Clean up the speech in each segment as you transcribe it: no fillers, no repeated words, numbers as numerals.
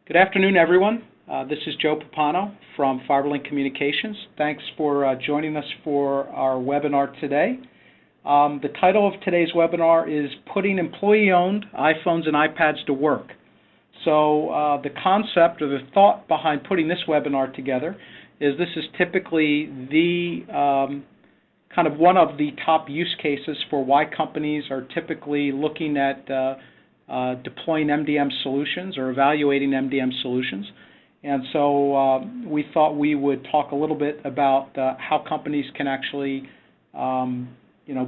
Good afternoon, everyone. This is Joe Papano from FiberLink Communications. Thanks for joining us for our webinar today. The title of today's webinar is Putting Employee-Owned iPhones and iPads to Work. So the concept or the thought behind putting this webinar together is this is typically the kind of one of the top use cases for why companies are typically looking at deploying MDM solutions or evaluating MDM solutions. And so we thought we would talk a little bit about how companies can actually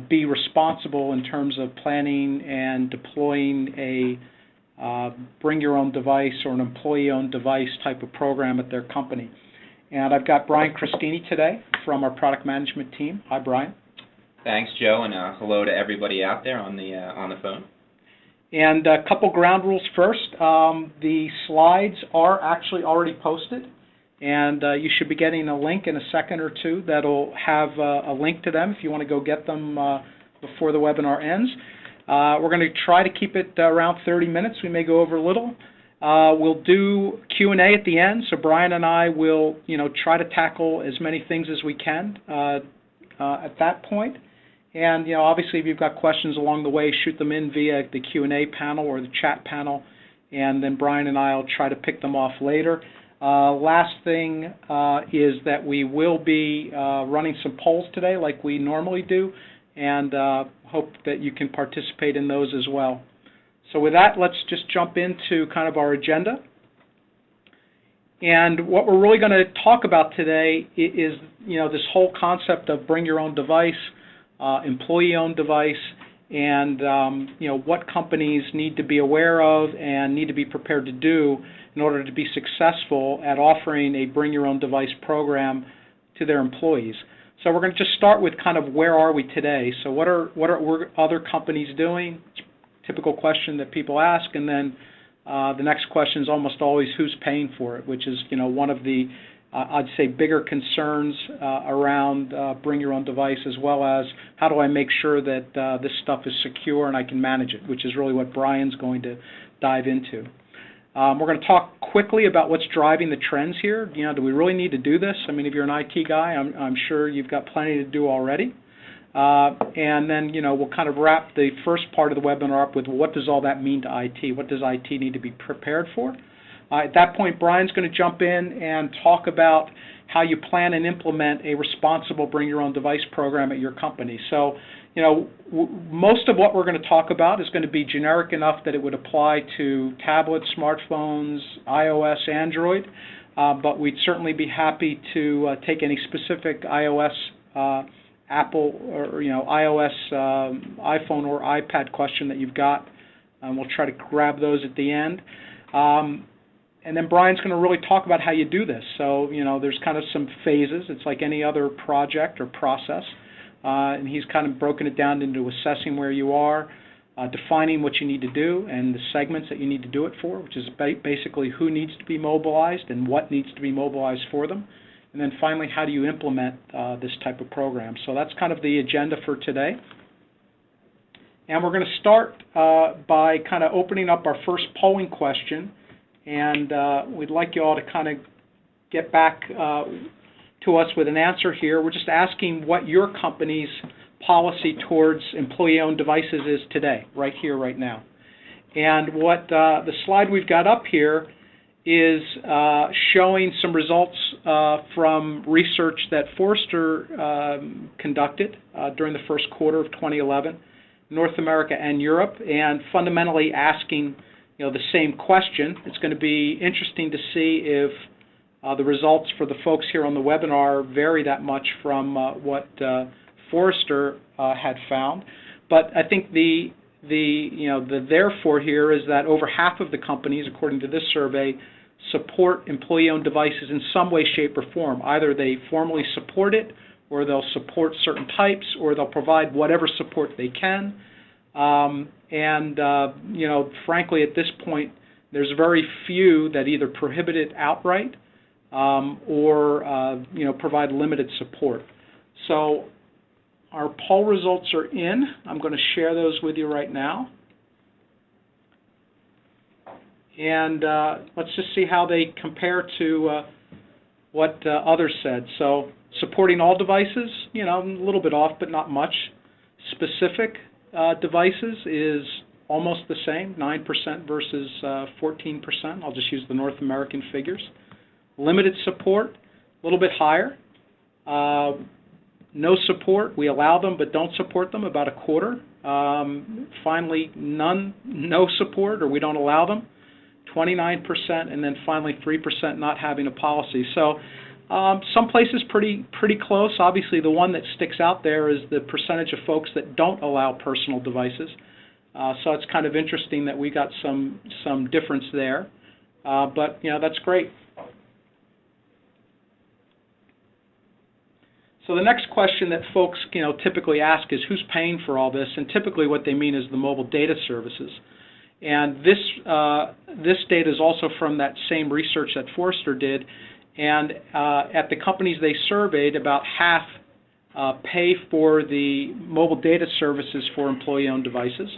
be responsible in terms of planning and deploying a bring your own device or an employee-owned device type of program at their company. And I've got Brian Christini today from our product management team. Hi, Brian. Thanks, Joe, and hello to everybody out there on the phone. And a couple ground rules first. The slides are actually already posted, and you should be getting a link in a second or two that'll have a link to them if you want to go get them before the webinar ends. We're going to try to keep it around 30 minutes. We may go over a little. We'll do Q&A at the end, so Brian and I will try to tackle as many things as we can at that point. And obviously, if you've got questions along the way, shoot them in via the Q&A panel or the chat panel, and then Brian and I will try to pick them off later. Last thing is that we will be running some polls today like we normally do, and hope that you can participate in those as well. So with that, let's just jump into kind of our agenda. And what we're really going to talk about today is this whole concept of bring your own device, employee-owned device, and what companies need to be aware of and need to be prepared to do in order to be successful at offering a bring-your-own-device program to their employees. So we're going to just start with kind of where are we today. So what are other companies doing? Typical question that people ask, and then the next question is almost always who's paying for it, which is one of the I'd say bigger concerns around bring your own device, as well as how do I make sure that this stuff is secure and I can manage it, which is really what Brian's going to dive into. We're going to talk quickly about what's driving the trends here. Do we really need to do this? I mean, if you're an IT guy, I'm sure you've got plenty to do already. And then, we'll kind of wrap the first part of the webinar up with what does all that mean to IT? What does IT need to be prepared for? At that point, Brian's going to jump in and talk about how you plan and implement a responsible bring-your-own-device program at your company. So, most of what we're going to talk about is going to be generic enough that it would apply to tablets, smartphones, iOS, Android, but we'd certainly be happy to take any specific iOS, Apple, or iOS, iPhone, or iPad question that you've got. We'll try to grab those at the end. And then Brian's going to really talk about how you do this. So, there's kind of some phases. It's like any other project or process. And he's kind of broken it down into assessing where you are, defining what you need to do, and the segments that you need to do it for, which is basically who needs to be mobilized and what needs to be mobilized for them. And then finally, how do you implement this type of program? So that's kind of the agenda for today. And we're going to start by kind of opening up our first polling question. And we'd like you all to kind of get back to us with an answer here. We're just asking what your company's policy towards employee-owned devices is today, right here, right now. And what the slide we've got up here is showing some results from research that Forrester conducted during the first quarter of 2011, North America and Europe, and fundamentally asking the same question. It's going to be interesting to see if the results for the folks here on the webinar vary that much from what Forrester had found. But I think the therefore here is that over half of the companies, according to this survey, support employee-owned devices in some way, shape, or form. Either they formally support it, or they'll support certain types, or they'll provide whatever support they can. Frankly, at this point, there's very few that either prohibit it outright or provide limited support. So our poll results are in. I'm going to share those with you right now. and let's just see how they compare to what others said. So supporting all devices, you know, a little bit off, but not much. Specific devices is almost the same, 9% versus 14%. I'll just use the North American figures. Limited support, a little bit higher. No support, we allow them but don't support them, about a quarter. Finally, no support, or we don't allow them, 29%, and then finally 3% not having a policy. So some places pretty close. Obviously, the one that sticks out there is the percentage of folks that don't allow personal devices. So it's kind of interesting that we got some difference there. But you know, that's great. So the next question that folks, you know, typically ask is who's paying for all this, and typically what they mean is the mobile data services. And this data is also from that same research that Forrester did, and at the companies they surveyed, about half pay for the mobile data services for employee-owned devices.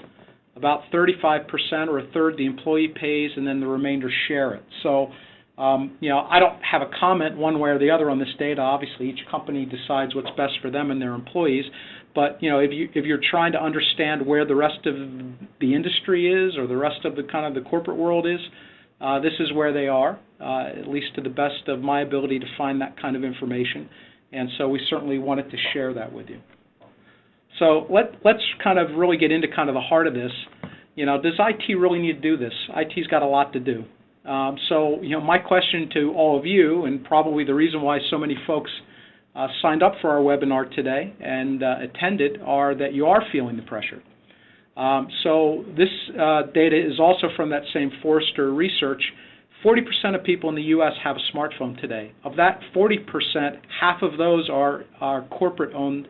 About 35% or a third the employee pays, and then the remainder share it. So you know, I don't have a comment one way or the other on this data. Obviously, each company decides what's best for them and their employees. But you know, if you're trying to understand where the rest of the industry is, or the rest of the kind of the corporate world is, this is where they are, at least to the best of my ability to find that kind of information. And so we certainly wanted to share that with you. So let's kind of really get into kind of the heart of this. You know, does IT really need to do this? IT's got a lot to do. So, you know, my question to all of you, and probably the reason why so many folks signed up for our webinar today and attended, are that you are feeling the pressure. So this data is also from that same Forrester research. 40% of people in the U.S. have a smartphone today. Of that 40%, half of those are corporate-owned,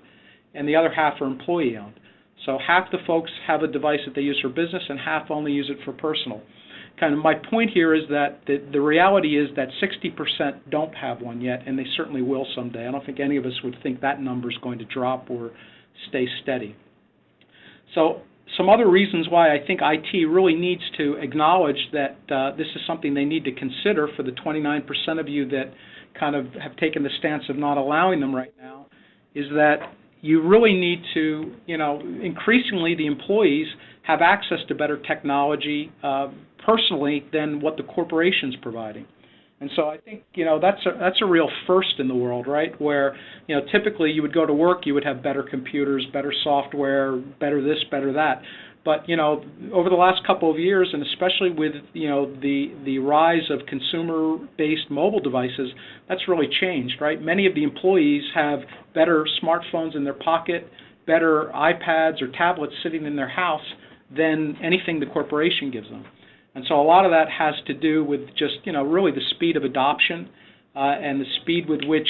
and the other half are employee-owned. So half the folks have a device that they use for business, and half only use it for personal. Kind of my point here is that the reality is that 60% don't have one yet, and they certainly will someday. I don't think any of us would think that number is going to drop or stay steady. So some other reasons why I think IT really needs to acknowledge that this is something they need to consider for the 29% of you that kind of have taken the stance of not allowing them right now, is that you really need to, you know, increasingly the employees have access to better technology personally than what the corporation's providing. And so I think, you know, that's a real first in the world, right? Where, you know, typically you would go to work, you would have better computers, better software, better this, better that. But, you know, over the last couple of years, and especially with, you know, the rise of consumer-based mobile devices, that's really changed, right? Many of the employees have better smartphones in their pocket, better iPads or tablets sitting in their house than anything the corporation gives them. And so a lot of that has to do with just, you know, really the speed of adoption and the speed with which,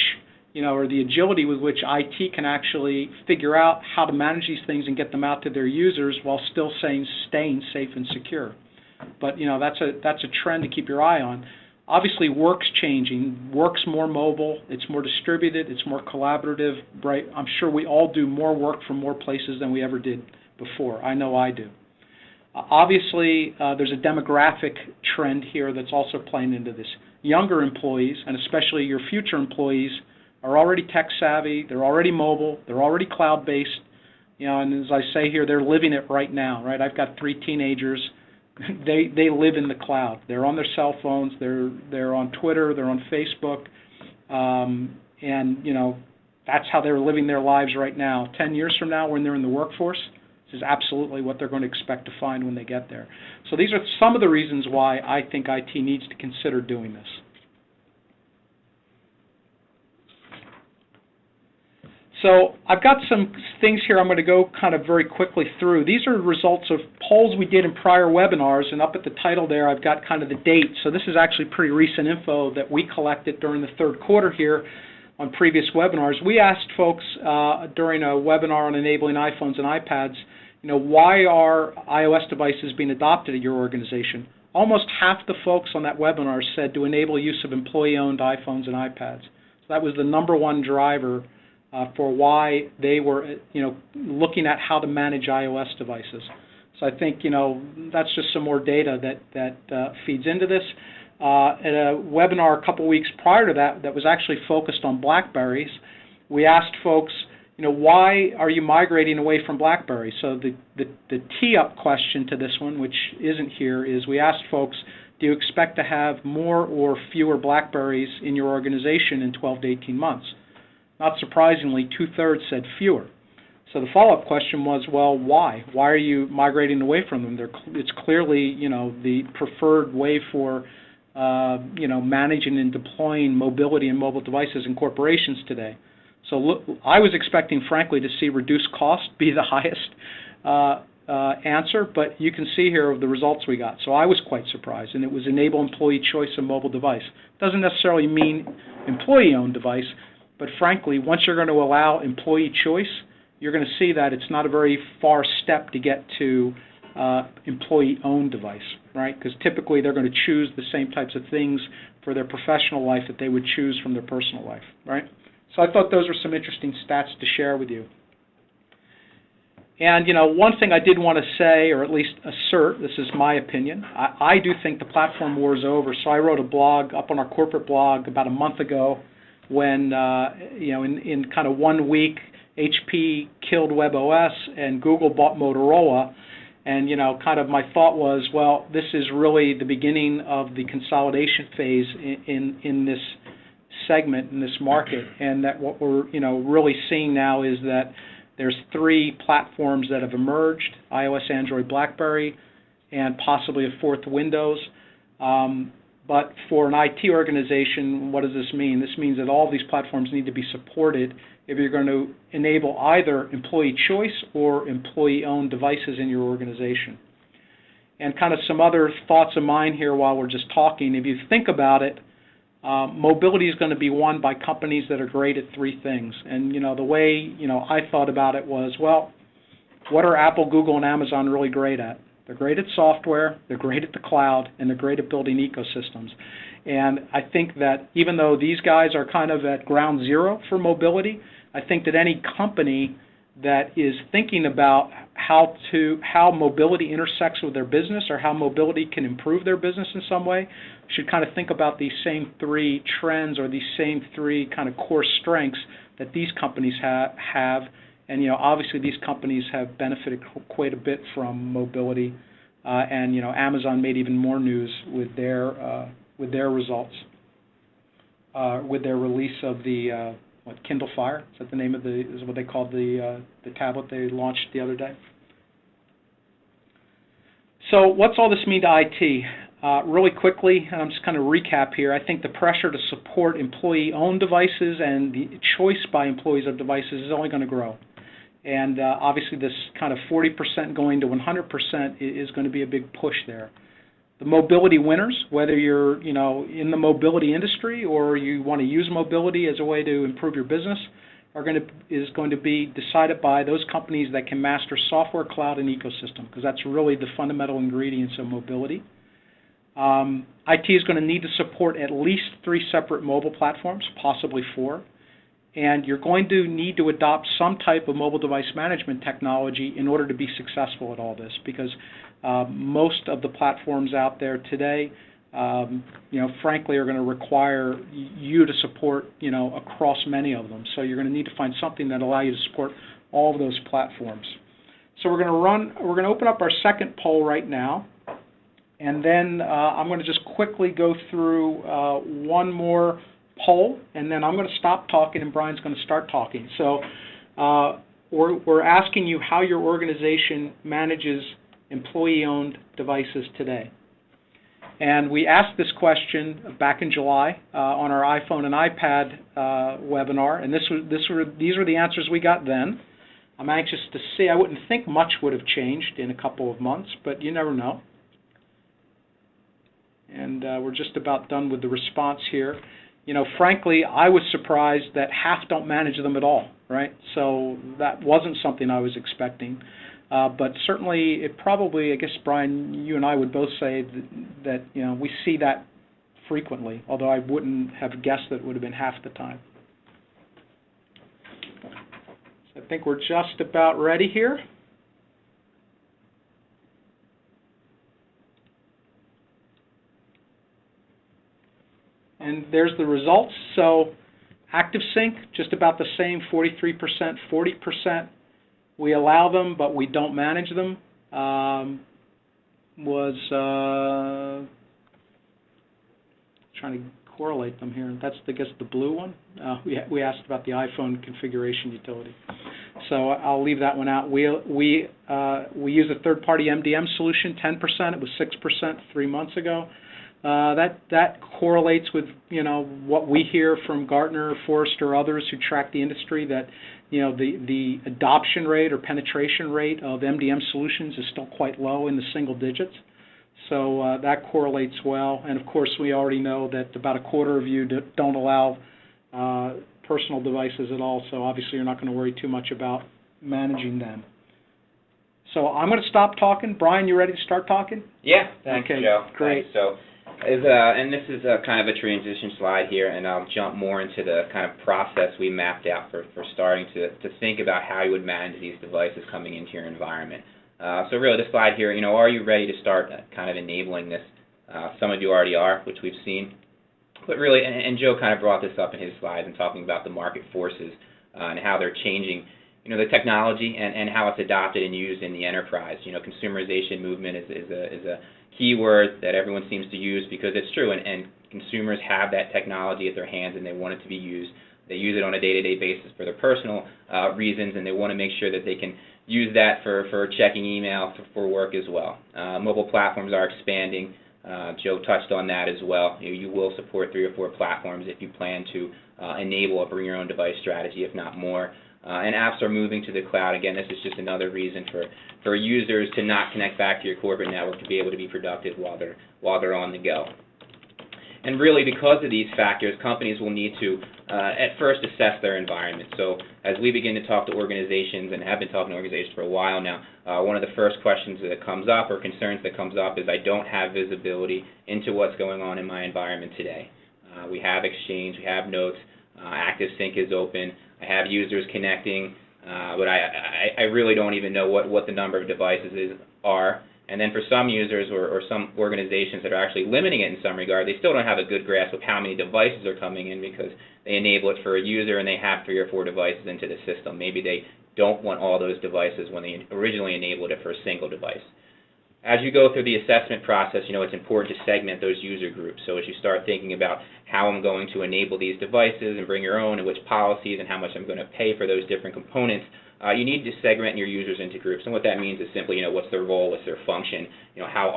you know, or the agility with which IT can actually figure out how to manage these things and get them out to their users while still staying safe and secure. But, you know, that's a trend to keep your eye on. Obviously, work's changing. Work's more mobile. It's more distributed. It's more collaborative. Right? I'm sure we all do more work from more places than we ever did before. I know I do. Obviously, there's a demographic trend here that's also playing into this. Younger employees, and especially your future employees, are already tech savvy. They're already mobile. They're already cloud-based. You know, and as I say here, they're living it right now. Right? I've got 3 teenagers. They live in the cloud. They're on their cell phones. They're on Twitter. They're on Facebook, and you know, that's how they're living their lives right now. 10 years from now, when they're in the workforce, this is absolutely what they're going to expect to find when they get there. So these are some of the reasons why I think IT needs to consider doing this. So I've got some things here I'm going to go kind of very quickly through. These are results of polls we did in prior webinars, and up at the title there I've got kind of the date. So this is actually pretty recent info that we collected during the third quarter here on previous webinars. We asked folks during a webinar on enabling iPhones and iPads, you know, why are iOS devices being adopted at your organization? Almost half the folks on that webinar said to enable use of employee-owned iPhones and iPads. So that was the #1 driver for why they were, you know, looking at how to manage iOS devices. So I think, that's just some more data that feeds into this. At a webinar a couple weeks prior to that was actually focused on BlackBerries, we asked folks, why are you migrating away from BlackBerry? So the tee-up question to this one, which isn't here, is we asked folks, do you expect to have more or fewer BlackBerries in your organization in 12 to 18 months? Not surprisingly, 2/3 said fewer. So the follow-up question was, well, why? Why are you migrating away from them? It's clearly, the preferred way for, managing and deploying mobility and mobile devices in corporations today. So look, I was expecting, frankly, to see reduced cost be the highest answer, but you can see here the results we got. So I was quite surprised, and it was enable employee choice of mobile device. Doesn't necessarily mean employee-owned device, but frankly, once you're going to allow employee choice, you're going to see that it's not a very far step to get to employee-owned device, right? Because typically they're going to choose the same types of things for their professional life that they would choose from their personal life, right? So I thought those were some interesting stats to share with you. And, one thing I did want to say, or at least assert, this is my opinion, I do think the platform war is over. So I wrote a blog up on our corporate blog about a month ago when, in kind of 1 week, HP killed WebOS and Google bought Motorola. And, kind of my thought was, well, this is really the beginning of the consolidation phase in this segment, in this market, and that what we're, really seeing now is that there's 3 platforms that have emerged, iOS, Android, BlackBerry, and possibly a 4th, Windows. But for an IT organization, what does this mean? This means that all of these platforms need to be supported if you're going to enable either employee choice or employee-owned devices in your organization. And kind of some other thoughts of mine here while we're just talking. If you think about it, mobility is going to be won by companies that are great at 3 things. And, the way, I thought about it was, well, what are Apple, Google, and Amazon really great at? They're great at software, they're great at the cloud, and they're great at building ecosystems. And I think that even though these guys are kind of at ground zero for mobility, I think that any company that is thinking about how mobility intersects with their business or how mobility can improve their business in some way should kind of think about these same 3 trends or these same 3 kind of core strengths that these companies have. And obviously these companies have benefited quite a bit from mobility, and Amazon made even more news with their results, with their release of the Kindle Fire. Is that the name of is what they called the tablet they launched the other day? So what's all this mean to IT? Really quickly, and I'm just kind of recap here, I think the pressure to support employee-owned devices and the choice by employees of devices is only going to grow. And obviously this kind of 40% going to 100% is going to be a big push there. The mobility winners, whether you're in the mobility industry or you want to use mobility as a way to improve your business, is going to be decided by those companies that can master software, cloud, and ecosystem, because that's really the fundamental ingredients of mobility. IT is going to need to support at least 3 separate mobile platforms, possibly 4. And you're going to need to adopt some type of mobile device management technology in order to be successful at all this, because most of the platforms out there today, frankly, are going to require you to support, across many of them. So you're going to need to find something that allows you to support all of those platforms. So we're going to open up our second poll right now, and then I'm going to just quickly go through one more poll, and then I'm going to stop talking and Brian's going to start talking. So we're asking you how your organization manages employee-owned devices today. And we asked this question back in July on our iPhone and iPad webinar, and these were the answers we got then. I'm anxious to see. I wouldn't think much would have changed in a couple of months, but you never know. And we're just about done with the response here. Frankly, I was surprised that half don't manage them at all, right? So that wasn't something I was expecting. But certainly, it probably, I guess, Brian, you and I would both say that we see that frequently, although I wouldn't have guessed that it would have been half the time. So I think we're just about ready here. And there's the results. So ActiveSync, just about the same, 43%, 40%. We allow them, but we don't manage them. Trying to correlate them here. That's, I guess, the blue one. We asked about the iPhone configuration utility. So I'll leave that one out. We use a third-party MDM solution, 10%. It was 6% 3 months ago. That correlates with, what we hear from Gartner, Forrester, others who track the industry, that the adoption rate or penetration rate of MDM solutions is still quite low, in the single digits. So that correlates well. And of course, we already know that about a quarter of you don't allow personal devices at all. So obviously, you're not going to worry too much about managing them. So I'm going to stop talking. Brian, you ready to start talking? Yeah, thanks, okay, Joe. Great. Thanks. So, and this is kind of a transition slide here, and I'll jump more into the kind of process we mapped out for starting to think about how you would manage these devices coming into your environment. So really, the slide here, are you ready to start kind of enabling this? Some of you already are, which we've seen. But really, and Joe kind of brought this up in his slides and talking about the market forces and how they're changing, the technology and how it's adopted and used in the enterprise. Consumerization movement is a key word that everyone seems to use because it's true, and consumers have that technology at their hands and they want it to be used. They use it on a day-to-day basis for their personal reasons, and they want to make sure that they can use that for checking email for work as well. Mobile platforms are expanding. Joe touched on that as well. You will support 3 or 4 platforms if you plan to enable a bring your own device strategy, if not more. And apps are moving to the cloud. Again, this is just another reason for users to not connect back to your corporate network to be able to be productive while they're on the go. And really, because of these factors, companies will need to, at first, assess their environment. So as we begin to talk to organizations, and have been talking to organizations for a while now, one of the first questions that comes up, or concerns that comes up, is I don't have visibility into what's going on in my environment today. We have Exchange, we have Notes, ActiveSync is open, I have users connecting, but I really don't even know what the number of devices are. And then for some users or some organizations that are actually limiting it in some regard, they still don't have a good grasp of how many devices are coming in because they enable it for a user and they have 3 or 4 devices into the system. Maybe they don't want all those devices when they originally enabled it for a single device. As you go through the assessment process, it's important to segment those user groups. So as you start thinking about how I'm going to enable these devices and bring your own, and which policies and how much I'm going to pay for those different components, you need to segment your users into groups. And what that means is simply, what's their role, what's their function, how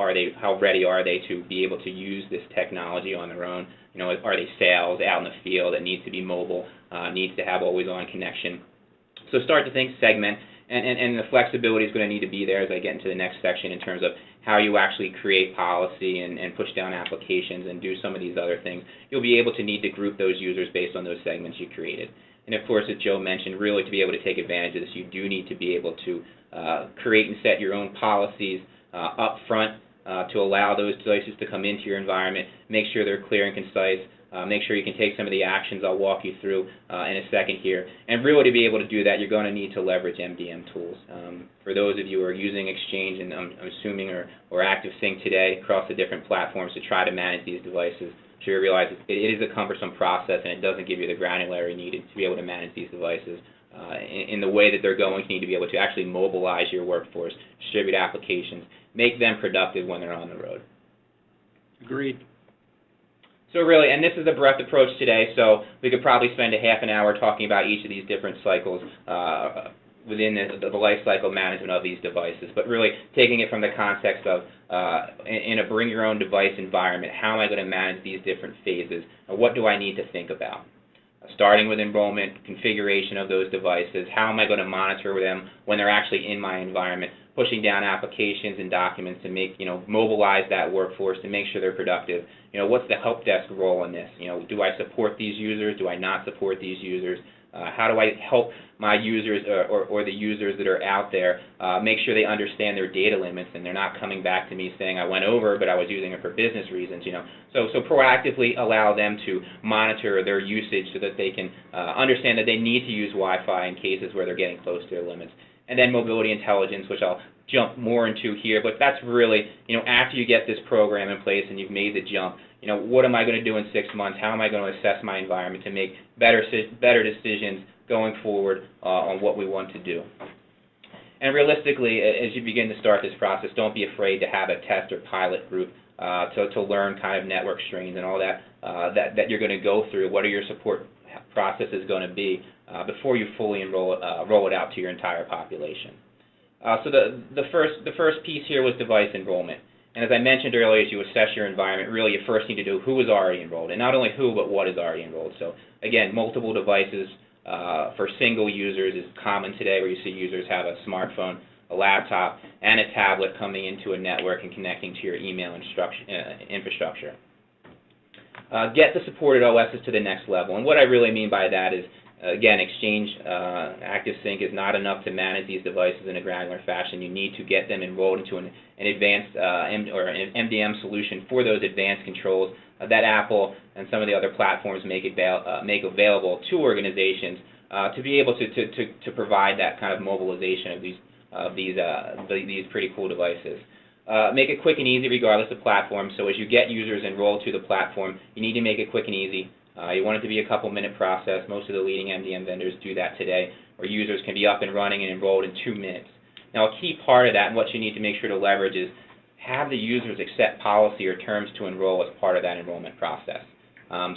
ready are they to be able to use this technology on their own? Are they sales out in the field that needs to be mobile, needs to have always-on connection? So start to think segment. And the flexibility is going to need to be there as I get into the next section in terms of how you actually create policy and push down applications and do some of these other things. You'll be able to need to group those users based on those segments you created. And of course, as Joe mentioned, really to be able to take advantage of this, you do need to be able to create and set your own policies up front to allow those devices to come into your environment, make sure they're clear and concise, make sure you can take some of the actions I'll walk you through in a second here. And really to be able to do that, you're going to need to leverage MDM tools. For those of you who are using Exchange, and I'm assuming, or ActiveSync today across the different platforms to try to manage these devices, I'm sure you realize it is a cumbersome process and it doesn't give you the granularity needed to be able to manage these devices in the way that they're going to need to be able to actually mobilize your workforce, distribute applications, make them productive when they're on the road. Agreed. So really, and this is the breadth approach today, so we could probably spend a half an hour talking about each of these different cycles within the life cycle management of these devices, but really taking it from the context of in a bring your own device environment, how am I going to manage these different phases, and what do I need to think about? Starting with enrollment, configuration of those devices, how am I going to monitor them when they're actually in my environment, pushing down applications and documents to make, mobilize that workforce to make sure they're productive. What's the help desk role in this? Do I support these users? Do I not support these users? How do I help my users or the users that are out there make sure they understand their data limits and they're not coming back to me saying I went over but I was using it for business reasons, So proactively allow them to monitor their usage so that they can understand that they need to use Wi-Fi in cases where they're getting close to their limits. and then mobility intelligence, which I'll jump more into here. But that's really, after you get this program in place and you've made the jump, what am I going to do in 6 months? How am I going to assess my environment to make better decisions going forward on what we want to do? And realistically, as you begin to start this process, don't be afraid to have a test or pilot group to learn kind of network strains and all that that you're going to go through. What are your support processes going to be before you fully roll it out to your entire population? So the first piece here was device enrollment. And as I mentioned earlier, as you assess your environment, really you first need to do who is already enrolled. And not only who, but what is already enrolled. So again, multiple devices for single users is common today, where you see users have a smartphone, a laptop, and a tablet coming into a network and connecting to your email infrastructure. Get the supported OSs to the next level. And what I really mean by that is, again, Exchange ActiveSync is not enough to manage these devices in a granular fashion. You need to get them enrolled into an advanced or an MDM solution for those advanced controls that Apple and some of the other platforms make available to organizations to be able to provide that kind of mobilization of these pretty cool devices. Make it quick and easy regardless of platform. So as you get users enrolled to the platform, you need to make it quick and easy. You want it to be a couple-minute process. Most of the leading MDM vendors do that today, where users can be up and running and enrolled in 2 minutes. Now, a key part of that and what you need to make sure to leverage is have the users accept policy or terms to enroll as part of that enrollment process.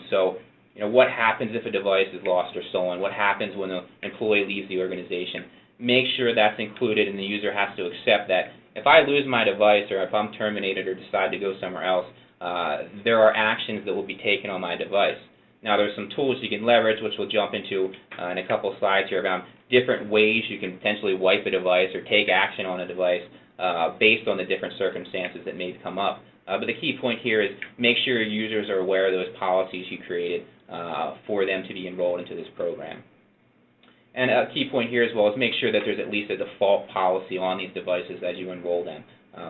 So, what happens if a device is lost or stolen? What happens when an employee leaves the organization? Make sure that's included, and the user has to accept that if I lose my device or if I'm terminated or decide to go somewhere else, there are actions that will be taken on my device. Now, there's some tools you can leverage, which we'll jump into in a couple of slides here, about different ways you can potentially wipe a device or take action on a device based on the different circumstances that may come up. But the key point here is make sure your users are aware of those policies you created for them to be enrolled into this program. And a key point here as well is make sure that there's at least a default policy on these devices as you enroll them.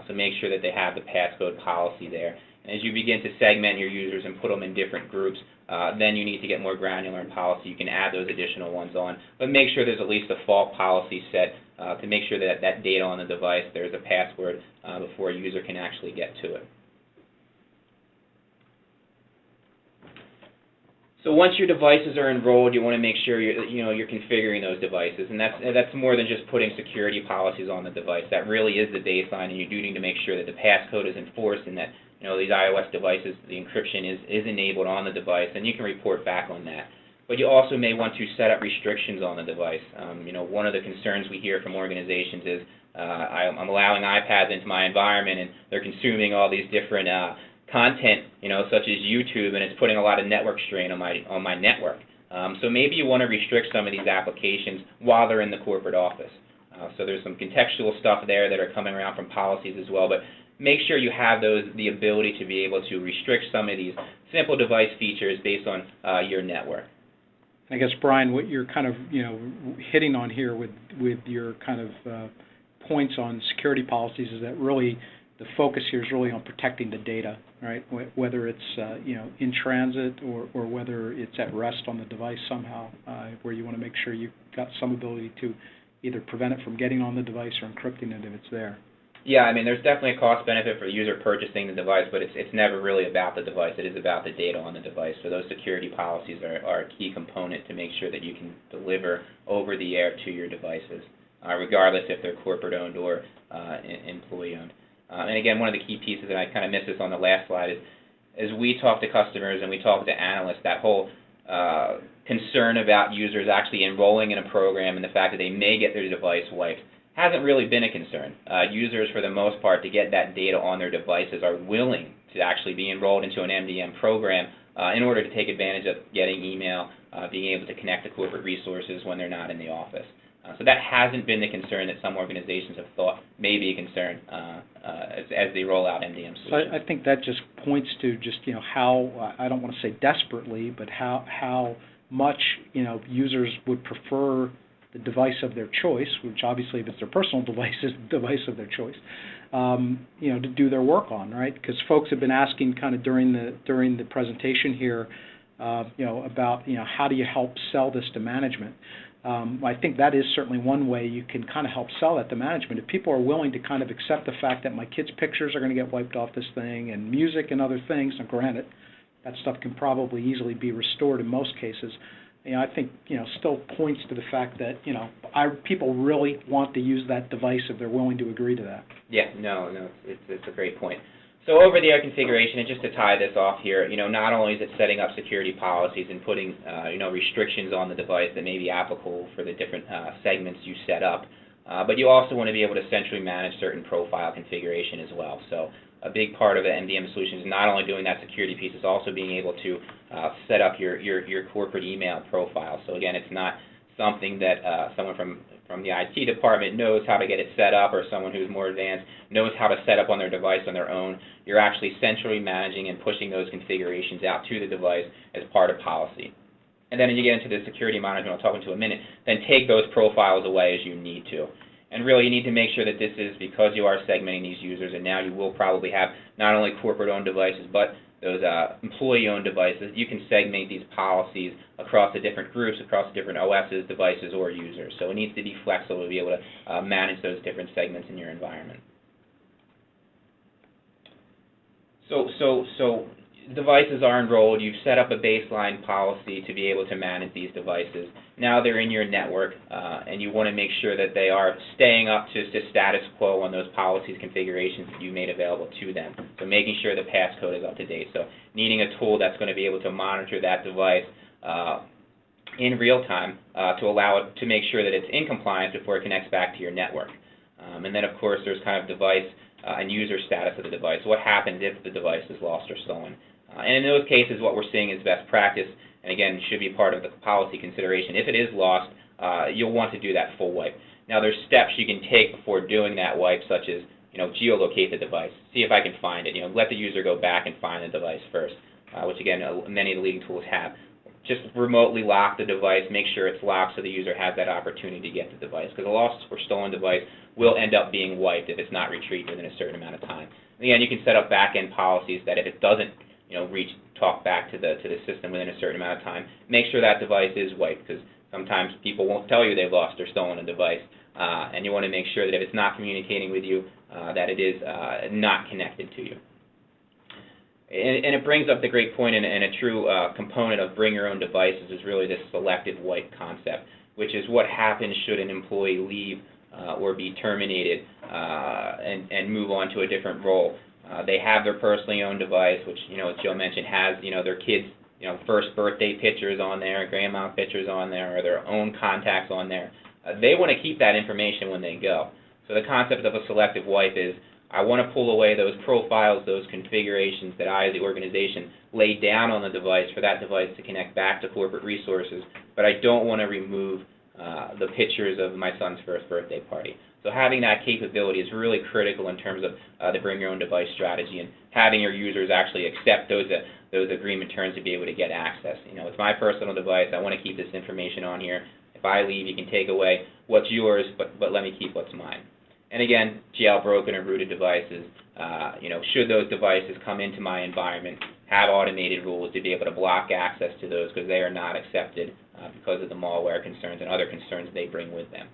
So make sure that they have the passcode policy there. And as you begin to segment your users and put them in different groups, then you need to get more granular in policy. You can add those additional ones on. But make sure there's at least a default policy set to make sure that that data on the device, there's a password before a user can actually get to it. So once your devices are enrolled, you want to make sure you're configuring those devices, and that's more than just putting security policies on the device. That really is the baseline, and you do need to make sure that the passcode is enforced and that these iOS devices, the encryption is enabled on the device, and you can report back on that. But you also may want to set up restrictions on the device. One of the concerns we hear from organizations is I'm allowing iPads into my environment, and they're consuming all these different content, such as YouTube, and it's putting a lot of network strain on my network. So maybe you want to restrict some of these applications while they're in the corporate office. So there's some contextual stuff there that are coming around from policies as well, but make sure you have the ability to be able to restrict some of these simple device features based on your network. I guess, Brian, what you're kind of hitting on here with your kind of points on security policies is that really the focus here is really on protecting the data, right? Whether it's in transit or whether it's at rest on the device somehow, where you want to make sure you've got some ability to either prevent it from getting on the device or encrypting it if it's there. Yeah, I mean, there's definitely a cost benefit for the user purchasing the device, but it's never really about the device. It is about the data on the device. So those security policies are a key component to make sure that you can deliver over the air to your devices, regardless if they're corporate-owned or employee-owned. And again, one of the key pieces, and I kind of missed this on the last slide, is as we talk to customers and we talk to analysts, that whole concern about users actually enrolling in a program and the fact that they may get their device wiped hasn't really been a concern. Users, for the most part, to get that data on their devices are willing to actually be enrolled into an MDM program in order to take advantage of getting email, being able to connect to corporate resources when they're not in the office. So that hasn't been the concern that some organizations have thought may be a concern as they roll out MDM solutions. So I think that just points to just how, I don't want to say desperately, but how much users would prefer the device of their choice, which obviously if it's their personal device is the device of their choice, to do their work on, right? Because folks have been asking kind of during the presentation here, about how do you help sell this to management. I think that is certainly one way you can kind of help sell that to management. If people are willing to kind of accept the fact that my kids' pictures are going to get wiped off this thing, and music and other things, and granted, that stuff can probably easily be restored in most cases, I think, still points to the fact that, people really want to use that device if they're willing to agree to that. Yeah, no, it's a great point. So over-the-air configuration, and just to tie this off here, not only is it setting up security policies and putting, restrictions on the device that may be applicable for the different segments you set up, but you also want to be able to centrally manage certain profile configuration as well. So a big part of the MDM solution is not only doing that security piece, it's also being able to set up your corporate email profile. So again, it's not something that someone from the IT department knows how to get it set up, or someone who's more advanced knows how to set up on their device on their own. You're actually centrally managing and pushing those configurations out to the device as part of policy. And then you get into the security management I'll talk into in a minute, then take those profiles away as you need to. And really, you need to make sure that this is because you are segmenting these users, and now you will probably have not only corporate-owned devices, but those employee-owned devices. You can segment these policies across the different groups, across the different OSs, devices, or users. So it needs to be flexible to be able to manage those different segments in your environment. So devices are enrolled. You've set up a baseline policy to be able to manage these devices. Now they're in your network, and you want to make sure that they are staying up to status quo on those policies configurations that you made available to them. So making sure the passcode is up to date. So needing a tool that's going to be able to monitor that device in real time to allow it to make sure that it's in compliance before it connects back to your network. And then, of course, there's kind of device and user status of the device. What happens if the device is lost or stolen? And in those cases, what we're seeing is best practice, and again, should be part of the policy consideration. If it is lost, you'll want to do that full wipe. Now, there's steps you can take before doing that wipe, such as, geolocate the device, see if I can find it. Let the user go back and find the device first, which again, many of the leading tools have. Just remotely lock the device, make sure it's locked so the user has that opportunity to get the device, because a lost or stolen device will end up being wiped if it's not retrieved within a certain amount of time. And again, you can set up back-end policies that if it doesn't talk back to the system within a certain amount of time, make sure that device is wiped, because sometimes people won't tell you they've lost or stolen a device, and you want to make sure that if it's not communicating with you, that it is not connected to you. And it brings up the great point, and a true component of bring your own devices is really this selective wipe concept, which is what happens should an employee leave or be terminated and move on to a different role. They have their personally owned device, which, as Joe mentioned, has, their kids' first birthday pictures on there, grandma pictures on there, or their own contacts on there. They want to keep that information when they go. So the concept of a selective wipe is, I want to pull away those profiles, those configurations that I, as the organization, laid down on the device for that device to connect back to corporate resources, but I don't want to remove the pictures of my son's first birthday party. So having that capability is really critical in terms of the bring your own device strategy, and having your users actually accept those agreement terms to be able to get access. It's my personal device. I want to keep this information on here. If I leave, you can take away what's yours, but let me keep what's mine. And again, jailbroken or rooted devices, should those devices come into my environment, have automated rules to be able to block access to those because they are not accepted because of the malware concerns and other concerns they bring with them.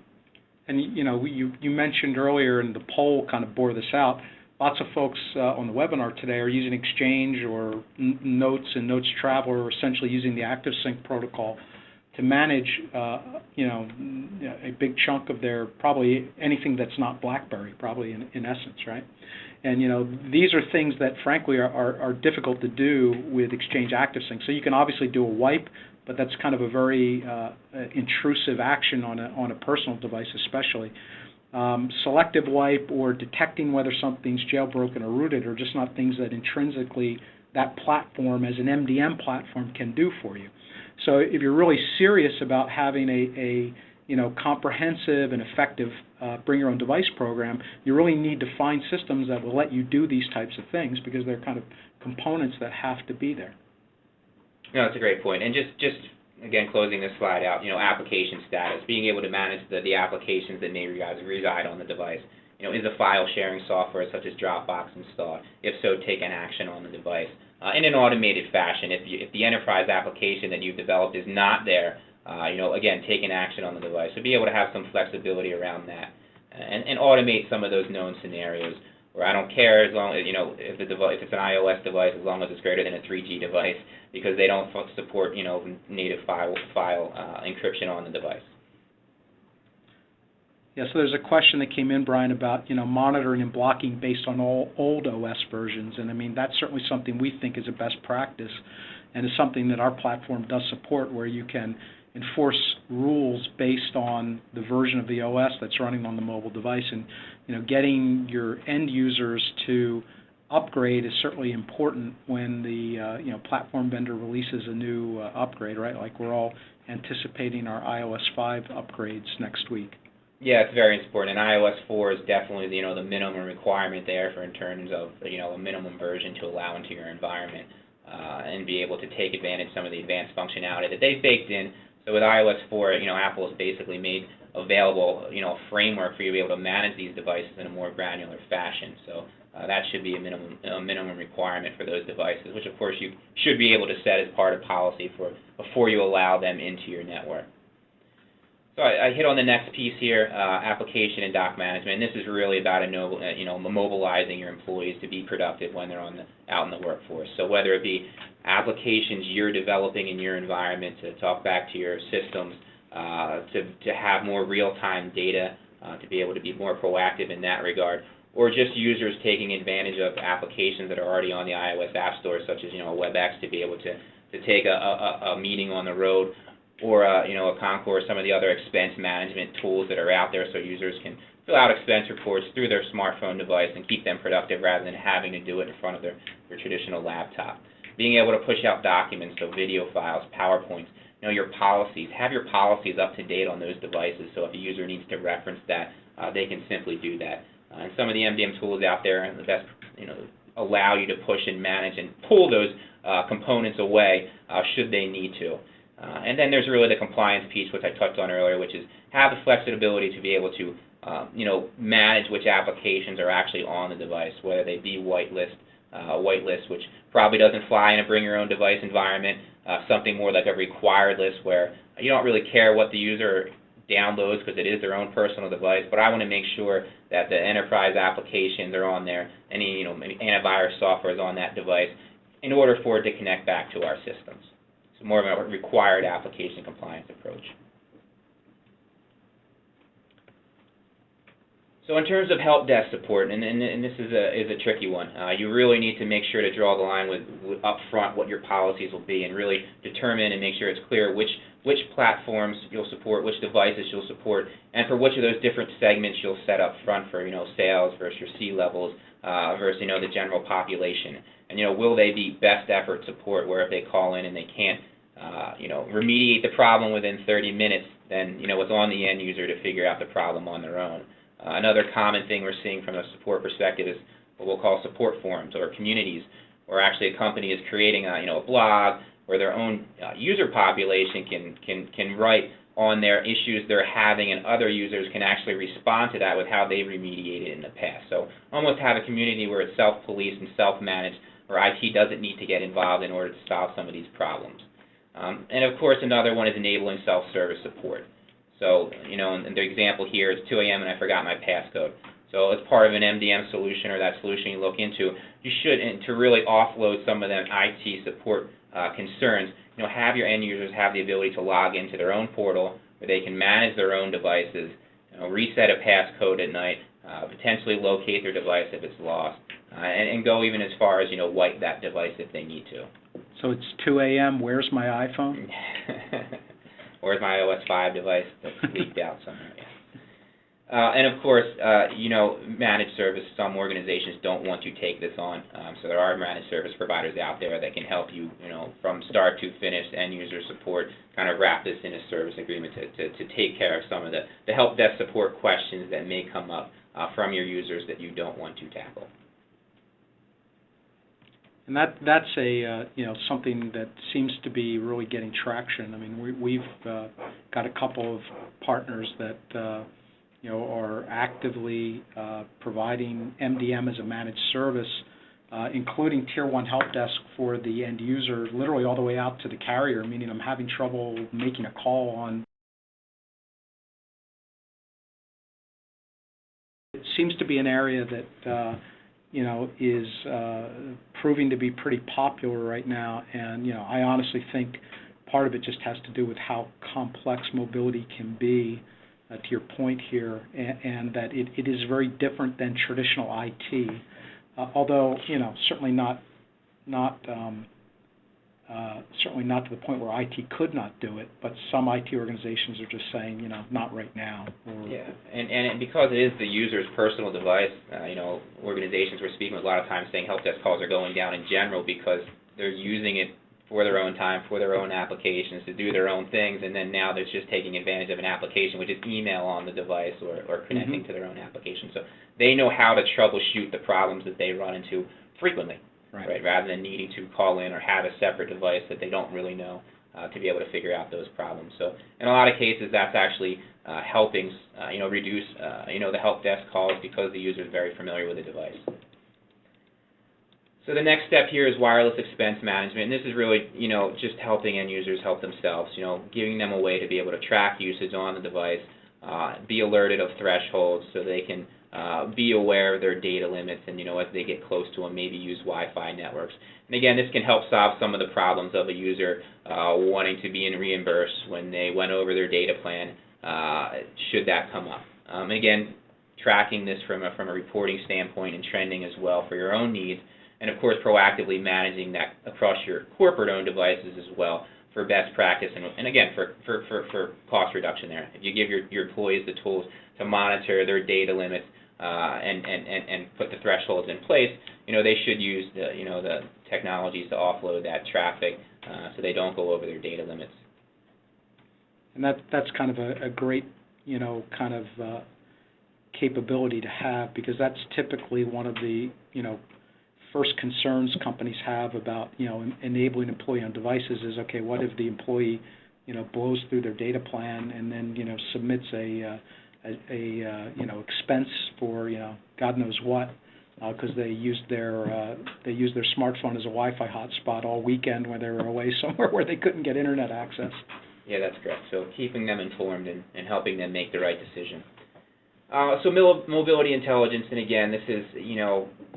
And you mentioned earlier, and the poll kind of bore this out, lots of folks on the webinar today are using Exchange or Notes and Notes Traveler, or essentially using the ActiveSync protocol to manage, a big chunk of their, probably anything that's not BlackBerry, probably in essence, right? And, these are things that, frankly, are difficult to do with Exchange ActiveSync. So you can obviously do a wipe, but that's kind of a very intrusive action on a personal device especially. Selective wipe or detecting whether something's jailbroken or rooted are just not things that intrinsically that platform as an MDM platform can do for you. So if you're really serious about having a comprehensive and effective bring your own device program, you really need to find systems that will let you do these types of things, because they're kind of components that have to be there. No, that's a great point. And just again, closing this slide out, application status, being able to manage the applications that may reside on the device. Is a file sharing software such as Dropbox installed? If so, take an action on the device in an automated fashion. If the enterprise application that you've developed is not there, again, taking action on the device. So be able to have some flexibility around that and automate some of those known scenarios where I don't care as long as, if it's an iOS device, as long as it's greater than a 3G device, because they don't support, native file encryption on the device. Yeah, so there's a question that came in, Brian, about monitoring and blocking based on all old OS versions, and I mean that's certainly something we think is a best practice, and is something that our platform does support, where you can enforce rules based on the version of the OS that's running on the mobile device, and getting your end users to upgrade is certainly important when the platform vendor releases a new upgrade, right? Like we're all anticipating our iOS 5 upgrades next week. Yeah, it's very important, and iOS 4 is definitely the minimum requirement there in terms of a minimum version to allow into your environment and be able to take advantage of some of the advanced functionality that they've baked in. So with iOS 4, Apple has basically made available a framework for you to be able to manage these devices in a more granular fashion. So that should be a minimum requirement for those devices, which of course you should be able to set as part of policy before you allow them into your network. So I hit on the next piece here, application and doc management. And this is really about mobilizing your employees to be productive when they're out in the workforce. So whether it be applications you're developing in your environment to talk back to your systems, to have more real-time data, to be able to be more proactive in that regard, or just users taking advantage of applications that are already on the iOS App Store, such as WebEx, to be able to take a meeting on the road, or a Concur, some of the other expense management tools that are out there, so users can fill out expense reports through their smartphone device and keep them productive rather than having to do it in front of their traditional laptop. Being able to push out documents, so video files, PowerPoints, your policies. Have your policies up to date on those devices, so if a user needs to reference that, they can simply do that. And some of the MDM tools out there, the best, allow you to push and manage and pull those components away should they need to. And then there's really the compliance piece, which I touched on earlier, which is have the flexibility to be able to, manage which applications are actually on the device, whether they be whitelist, which probably doesn't fly in a bring your own device environment, something more like a required list where you don't really care what the user downloads because it is their own personal device, but I want to make sure that the enterprise applications are on there, any antivirus software is on that device in order for it to connect back to our systems. So more of a required application compliance approach. So in terms of help desk support, and this is a tricky one, you really need to make sure to draw the line with up front what your policies will be, and really determine and make sure it's clear which platforms you'll support, which devices you'll support, and for which of those different segments you'll set up front for sales versus your C-levels versus the general population. And will they be best effort support, where if they call in and they can't remediate the problem within 30 minutes, then it's on the end user to figure out the problem on their own. Another common thing we're seeing from a support perspective is what we'll call support forums or communities, where actually a company is creating a blog where their own user population can write on their issues they're having, and other users can actually respond to that with how they remediated in the past. So almost have a community where it's self-policed and self-managed, where IT doesn't need to get involved in order to solve some of these problems. And of course, another one is enabling self-service support. So, and the example here is 2 a.m. and I forgot my passcode. So as part of an MDM solution or that solution you look into, you should, and to really offload some of them IT support concerns, have your end users have the ability to log into their own portal where they can manage their own devices, reset a passcode at night, potentially locate their device if it's lost, and go even as far as, wipe that device if they need to. So it's 2 a.m., where's my iPhone? Where's my iOS 5 device that's leaked out somewhere? Yeah. And of course, managed service, some organizations don't want to take this on, so there are managed service providers out there that can help you, from start to finish, end user support, kind of wrap this in a service agreement to take care of some of the help desk support questions that may come up from your users that you don't want to tackle. And that's a something that seems to be really getting traction. I mean, we've got a couple of partners that are actively providing MDM as a managed service including Tier 1 help desk for the end user, literally all the way out to the carrier, meaning I'm having trouble making a call on. It seems to be an area that is proving to be pretty popular right now, and I honestly think part of it just has to do with how complex mobility can be, to your point here, and that it is very different than traditional IT, although certainly not to the point where IT could not do it, but some IT organizations are just saying, not right now. Yeah, and because it is the user's personal device, organizations we're speaking with a lot of times saying help desk calls are going down in general because they're using it for their own time, for their own applications, to do their own things, and then now they're just taking advantage of an application, which is email on the device or connecting to their own application. So they know how to troubleshoot the problems that they run into frequently. Right, rather than needing to call in or have a separate device that they don't really know to be able to figure out those problems. So in a lot of cases, that's actually helping, reduce, the help desk calls because the user is very familiar with the device. So the next step here is wireless expense management, and this is really, just helping end users help themselves, giving them a way to be able to track usage on the device, be alerted of thresholds so they can be aware of their data limits, and as they get close to them, maybe use Wi-Fi networks. And again, this can help solve some of the problems of a user wanting to be reimbursed when they went over their data plan, should that come up. Again, tracking this from a reporting standpoint and trending as well for your own needs, and of course proactively managing that across your corporate-owned devices as well for best practice, and again, for cost reduction there. If you give your employees the tools to monitor their data limits and put the thresholds in place, they should use the technologies to offload that traffic so they don't go over their data limits. And that's kind of a great capability to have, because that's typically one of the first concerns companies have about enabling employee-owned devices is, okay, what if the employee blows through their data plan and then submits a expense for God knows what, because they used their smartphone as a Wi-Fi hotspot all weekend when they were away somewhere where they couldn't get internet access. Yeah, that's correct. So keeping them informed and helping them make the right decision. So mobility intelligence, and again, this is,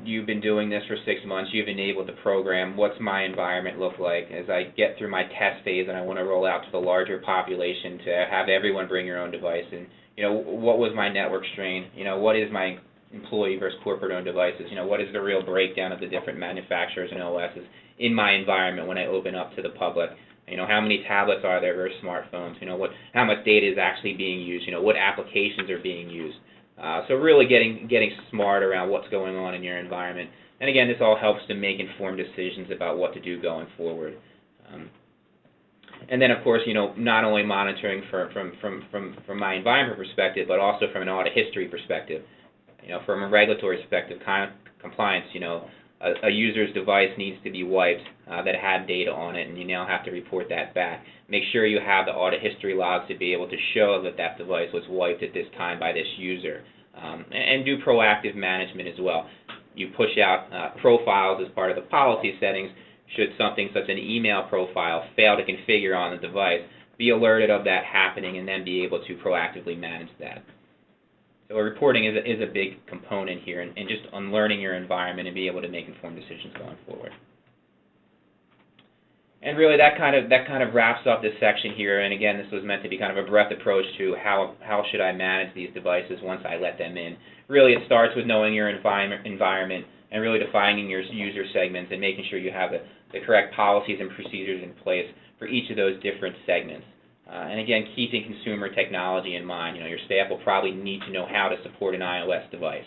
you've been doing this for 6 months, you've enabled the program. What's my environment look like as I get through my test phase and I want to roll out to the larger population to have everyone bring your own device? And, what was my network strain? What is my employee versus corporate-owned devices? What is the real breakdown of the different manufacturers and OSs in my environment when I open up to the public? How many tablets are there versus smartphones? How much data is actually being used? What applications are being used? So really getting smart around what's going on in your environment. And again, this all helps to make informed decisions about what to do going forward. And then, of course, not only monitoring from my environment perspective, but also from an audit history perspective. From a regulatory perspective, compliance. A user's device needs to be wiped that had data on it, and you now have to report that back. Make sure you have the audit history logs to be able to show that that device was wiped at this time by this user. And do proactive management as well. You push out profiles as part of the policy settings. Should something such as an email profile fail to configure on the device, be alerted of that happening and then be able to proactively manage that. So reporting is a big component here, and just on learning your environment and be able to make informed decisions going forward. And really, that kind of wraps up this section here. And again, this was meant to be kind of a breadth approach to how should I manage these devices once I let them in. Really, it starts with knowing your environment and really defining your user segments and making sure you have the correct policies and procedures in place for each of those different segments. And again, keeping consumer technology in mind. Your staff will probably need to know how to support an iOS device.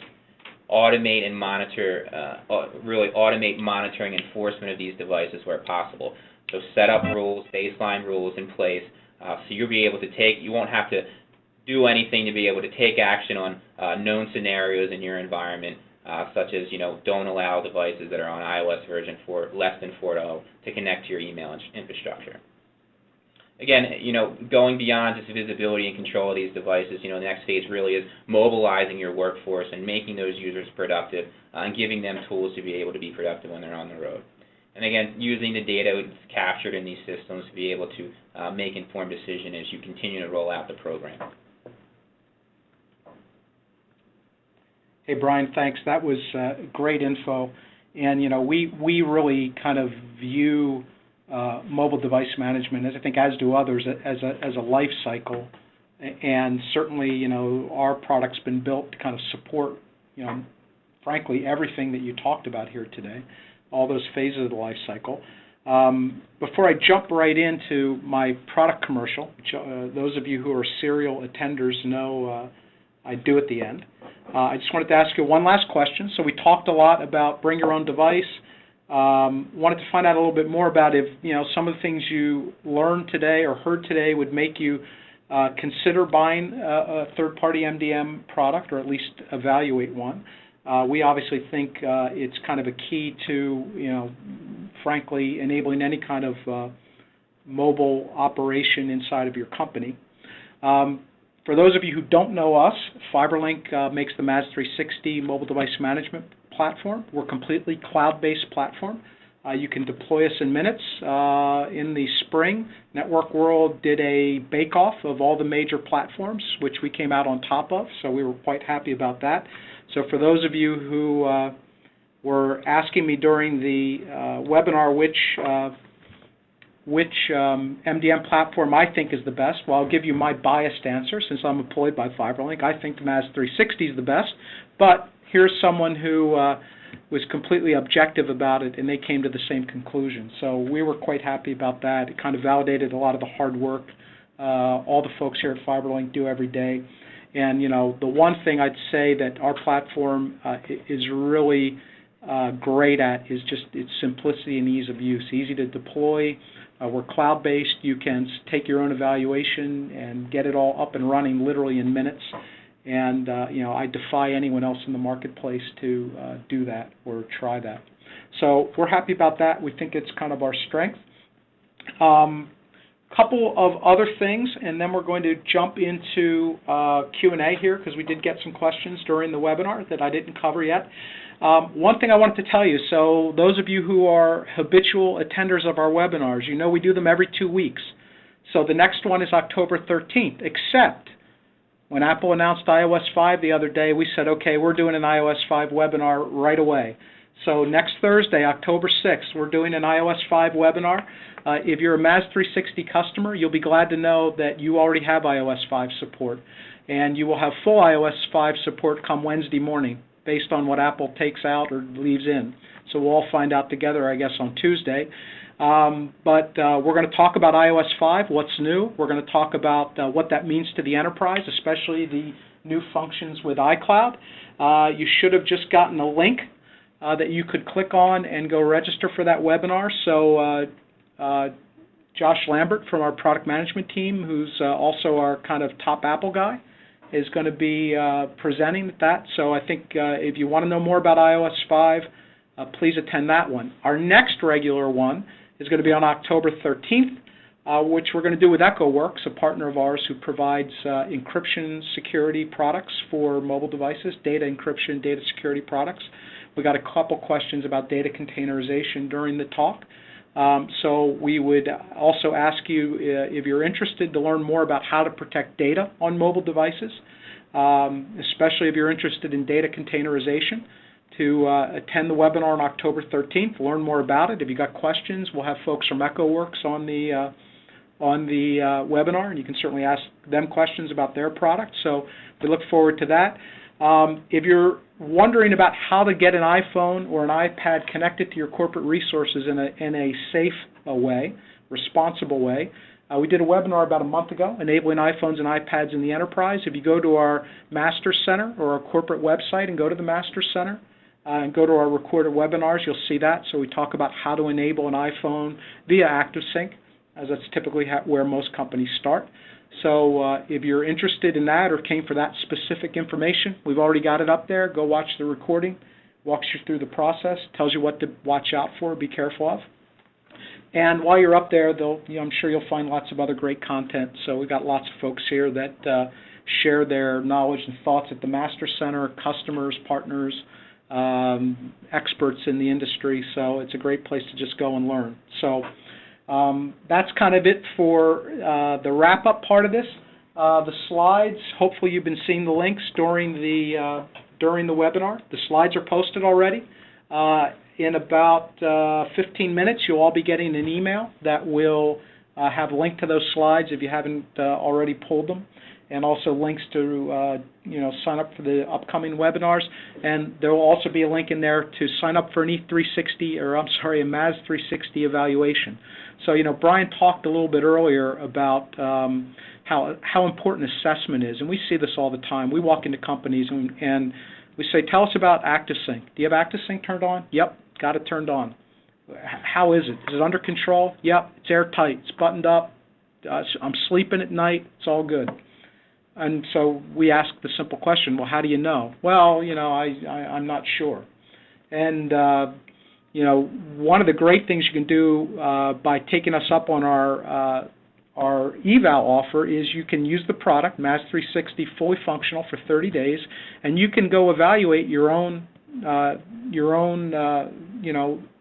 Automate and monitor, really automate monitoring enforcement of these devices where possible. So set up rules, baseline rules in place, so you'll be able to you won't have to do anything to be able to take action on known scenarios in your environment, such as, don't allow devices that are on iOS version 4, less than 4.0 to connect to your email infrastructure. again, going beyond just visibility and control of these devices, the next phase really is mobilizing your workforce and making those users productive and giving them tools to be able to be productive when they're on the road. And again, using the data that's captured in these systems to be able to make informed decisions as you continue to roll out the program. Hey, Brian, thanks. That was great info. And, we really kind of view mobile device management, as I think as do others, as a life cycle. And certainly, our product's been built to kind of support, frankly, everything that you talked about here today, all those phases of the life cycle. Before I jump right into my product commercial, which those of you who are serial attenders know I do at the end, I just wanted to ask you one last question. So we talked a lot about bring your own device. Wanted to find out a little bit more about if some of the things you learned today or heard today would make you consider buying a third-party MDM product, or at least evaluate one. We obviously think it's kind of a key to, frankly, enabling any kind of mobile operation inside of your company. For those of you who don't know us, FiberLink makes the MAZ360 mobile device management platform. We're a completely cloud-based platform. You can deploy us in minutes. In the spring, Network World did a bake-off of all the major platforms, which we came out on top of, so we were quite happy about that. So for those of you who were asking me during the webinar which MDM platform I think is the best, well, I'll give you my biased answer since I'm employed by FiberLink. I think the MAZ360 is the best, but here's someone who was completely objective about it, and they came to the same conclusion. So we were quite happy about that. It kind of validated a lot of the hard work all the folks here at FiberLink do every day. And, the one thing I'd say that our platform is really great at is just its simplicity and ease of use. Easy to deploy. We're cloud-based. You can take your own evaluation and get it all up and running literally in minutes. And, I defy anyone else in the marketplace to do that or try that. So we're happy about that. We think it's kind of our strength. Couple of other things, and then we're going to jump into Q&A here because we did get some questions during the webinar that I didn't cover yet. One thing I wanted to tell you, so those of you who are habitual attenders of our webinars, we do them every 2 weeks. So the next one is October 13th, except when Apple announced iOS 5 the other day, we said, okay, we're doing an iOS 5 webinar right away. So next Thursday, October 6th, we're doing an iOS 5 webinar. If you're a MAZ360 customer, you'll be glad to know that you already have iOS 5 support. And you will have full iOS 5 support come Wednesday morning based on what Apple takes out or leaves in. So we'll all find out together, I guess, on Tuesday. But we're going to talk about iOS 5, what's new. We're going to talk about what that means to the enterprise, especially the new functions with iCloud. You should have just gotten a link that you could click on and go register for that webinar. So Josh Lambert from our product management team, who's also our kind of top Apple guy, is going to be presenting that. So I think if you want to know more about iOS 5, please attend that one. Our next regular one is going to be on October 13th, which we're going to do with EchoWorks, a partner of ours who provides encryption security products for mobile devices, data encryption, data security products. We got a couple questions about data containerization during the talk. So we would also ask you if you're interested to learn more about how to protect data on mobile devices, especially if you're interested in data containerization, to attend the webinar on October 13th, learn more about it. If you got questions, we'll have folks from EchoWorks on the webinar, and you can certainly ask them questions about their product. So we look forward to that. If you're wondering about how to get an iPhone or an iPad connected to your corporate resources in a safe way, responsible way, we did a webinar about a month ago, enabling iPhones and iPads in the enterprise. If you go to our Master Center or our corporate website and go to the Master Center and go to our recorded webinars, you'll see that. So we talk about how to enable an iPhone via ActiveSync, as that's typically where most companies start. So if you're interested in that or came for that specific information, we've already got it up there. Go watch the recording, walks you through the process, tells you what to watch out for, be careful of. And while you're up there, I'm sure you'll find lots of other great content. So we've got lots of folks here that share their knowledge and thoughts at the Master Center, customers, partners, experts in the industry. So it's a great place to just go and learn. So that's kind of it for the wrap-up part of this. The slides, hopefully you've been seeing the links during the webinar. The slides are posted already. In about 15 minutes, you'll all be getting an email that will have a link to those slides if you haven't already pulled them, and also links to sign up for the upcoming webinars. And there will also be a link in there to sign up for an E360, or I'm sorry, a MAS 360 evaluation. So Brian talked a little bit earlier about how important assessment is, and we see this all the time. We walk into companies and we say, tell us about ActiveSync. Do you have ActiveSync turned on? Yep, got it turned on. How is it? Is it under control? Yep, it's airtight. It's buttoned up. I'm sleeping at night. It's all good. And so we ask the simple question, well, how do you know? Well, I'm not sure. And, one of the great things you can do by taking us up on our eval offer is you can use the product, MAS 360, fully functional for 30 days, and you can go evaluate your own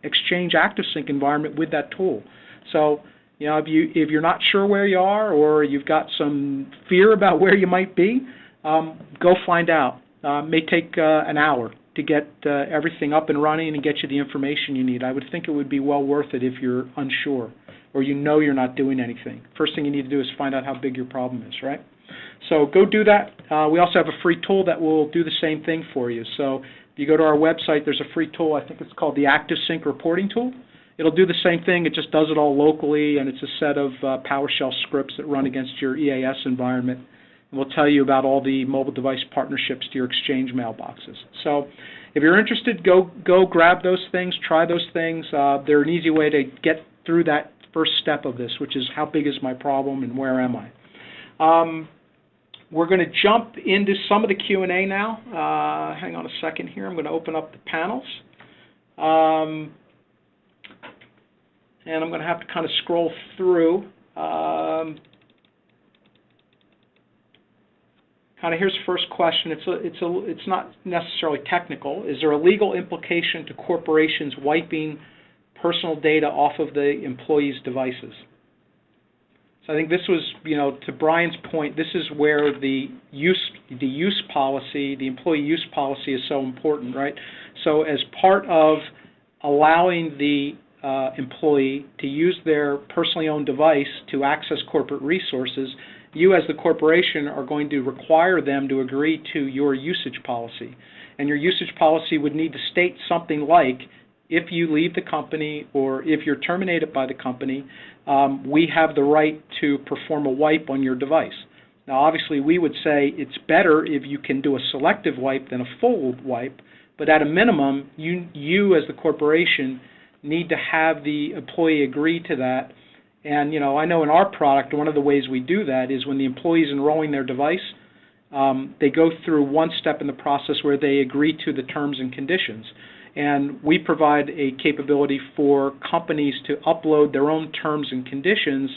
Exchange ActiveSync environment with that tool. So, if you're not sure where you are, or you've got some fear about where you might be, go find out. It may take an hour to get everything up and running and get you the information you need. I would think it would be well worth it if you're unsure, or you're not doing anything. First thing you need to do is find out how big your problem is, right? So go do that. We also have a free tool that will do the same thing for you. So if you go to our website, there's a free tool. I think it's called the ActiveSync Reporting Tool. It'll do the same thing. It just does it all locally, and it's a set of PowerShell scripts that run against your EAS environment. And we'll tell you about all the mobile device partnerships to your Exchange mailboxes. So if you're interested, go grab those things, try those things. They're an easy way to get through that first step of this, which is how big is my problem and where am I? We're going to jump into some of the Q&A now. Hang on a second here. I'm going to open up the panels. And I'm going to have to kind of scroll through. Here's the first question. It's not necessarily technical. Is there a legal implication to corporations wiping personal data off of the employees' devices? So I think this was, to Brian's point, this is where the use policy, the employee use policy is so important, right? So as part of allowing the employee to use their personally owned device to access corporate resources, you as the corporation are going to require them to agree to your usage policy. And your usage policy would need to state something like, if you leave the company or if you're terminated by the company, we have the right to perform a wipe on your device. Now, obviously, we would say it's better if you can do a selective wipe than a full wipe, but at a minimum, you as the corporation need to have the employee agree to that. And, I know in our product, one of the ways we do that is when the employee is enrolling their device, they go through one step in the process where they agree to the terms and conditions. And we provide a capability for companies to upload their own terms and conditions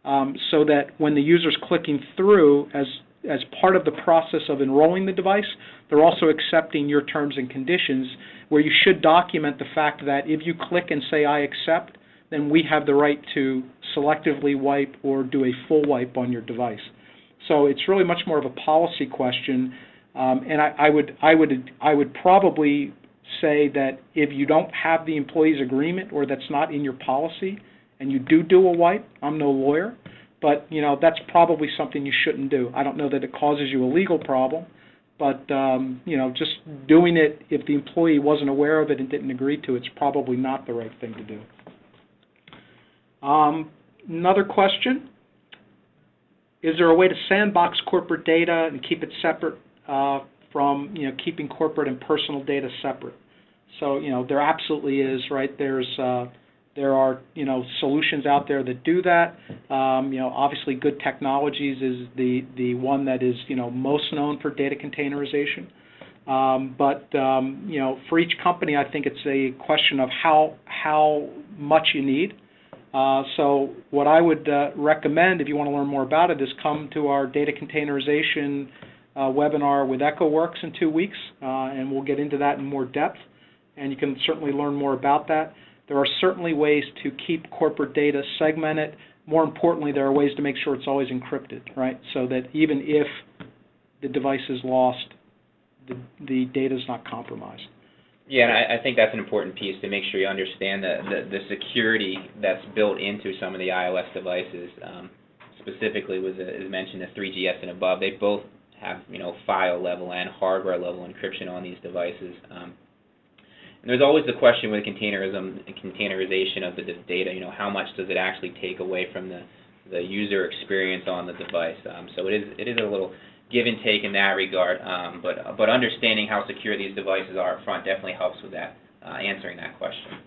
so that when the user's clicking through as part of the process of enrolling the device, they're also accepting your terms and conditions, where you should document the fact that if you click and say, I accept, then we have the right to selectively wipe or do a full wipe on your device. So it's really much more of a policy question, and I would probably say that if you don't have the employee's agreement or that's not in your policy and you do a wipe, I'm no lawyer, but that's probably something you shouldn't do. I don't know that it causes you a legal problem, but just doing it if the employee wasn't aware of it and didn't agree to it, it's probably not the right thing to do. Another question, is there a way to sandbox corporate data and keep it separate from keeping corporate and personal data separate? So there absolutely is, right? There are solutions out there that do that. Obviously Good Technologies is the one that is most known for data containerization. But for each company, I think it's a question of how much you need. So what I would recommend, if you want to learn more about it, is come to our data containerization webinar with EchoWorks in 2 weeks, and we'll get into that in more depth, and you can certainly learn more about that. There are certainly ways to keep corporate data segmented. More importantly, there are ways to make sure it's always encrypted, right? So that even if the device is lost, the data is not compromised. Yeah, and I think that's an important piece to make sure you understand the security that's built into some of the iOS devices. Specifically, as mentioned, the 3GS and above, they both have file level and hardware level encryption on these devices. And there's always the question with containerization of the data. How much does it actually take away from the user experience on the device? So it is a little give and take in that regard, but understanding how secure these devices are up front definitely helps with that, answering that question.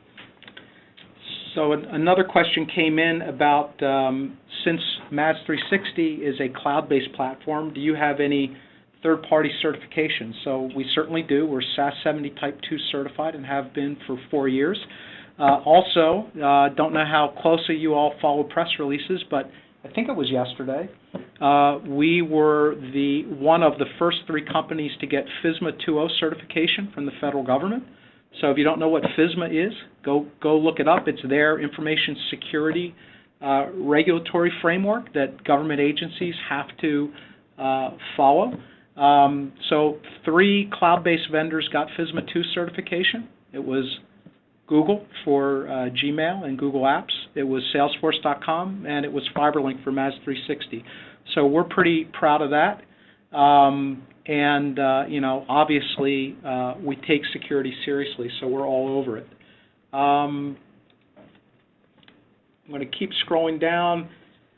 So another question came in about since MAZ 360 is a cloud-based platform, do you have any third-party certifications? So we certainly do. We're SAS 70 Type 2 certified and have been for 4 years. Also, don't know how closely you all follow press releases, but I think it was yesterday. We were one of the first 3 companies to get FISMA 2.0 certification from the federal government. So if you don't know what FISMA is, go look it up. It's their information security regulatory framework that government agencies have to follow. So 3 cloud-based vendors got FISMA 2 certification. It was Google for Gmail and Google Apps. It was Salesforce.com, and it was FiberLink for MAZ 360. So we're pretty proud of that. Obviously, we take security seriously, so we're all over it. I'm going to keep scrolling down.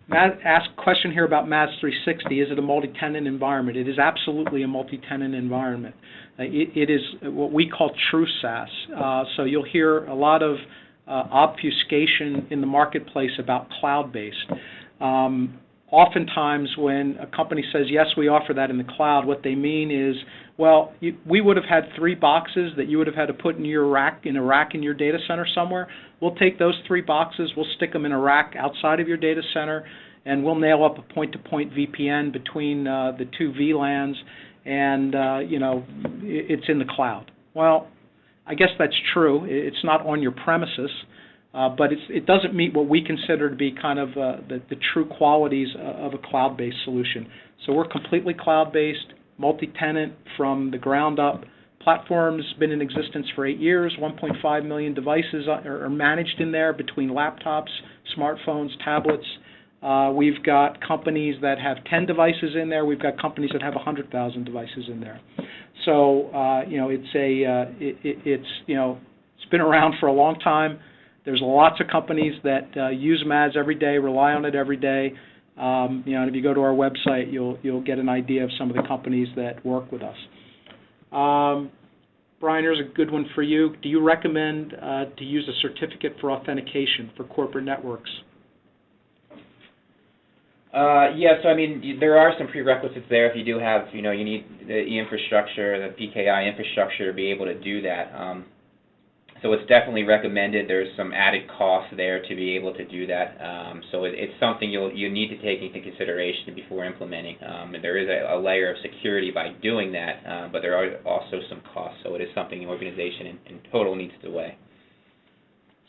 Matt asked a question here about MAZ 360. Is it a multi-tenant environment? It is absolutely a multi-tenant environment. It is what we call true SaaS. So you'll hear a lot of obfuscation in the marketplace about cloud-based. Oftentimes when a company says, yes, we offer that in the cloud, what they mean is, well, we would have had 3 boxes that you would have had to put in your rack, in your data center somewhere. We'll take those 3 boxes, we'll stick them in a rack outside of your data center, and we'll nail up a point-to-point VPN between the 2 VLANs, and it's in the cloud. Well, I guess that's true. It's not on your premises, but it doesn't meet what we consider to be kind of the true qualities of a cloud-based solution. So we're completely cloud-based, multi-tenant from the ground up. Platform's been in existence for 8 years. 1.5 million devices are managed in there between laptops, smartphones, tablets. We've got companies that have 10 devices in there. We've got companies that have 100,000 devices in there. So it's been around for a long time. There's lots of companies that use MAZ every day, rely on it every day. And if you go to our website, you'll get an idea of some of the companies that work with us. Brian, here's a good one for you. Do you recommend to use a certificate for authentication for corporate networks? Yes, I mean, there are some prerequisites there. If you do have, you need the infrastructure, the PKI infrastructure to be able to do that. So it's definitely recommended. There's some added costs there to be able to do that. So it's something you need to take into consideration before implementing. And there is a layer of security by doing that, but there are also some costs. So it is something the organization in total needs to weigh.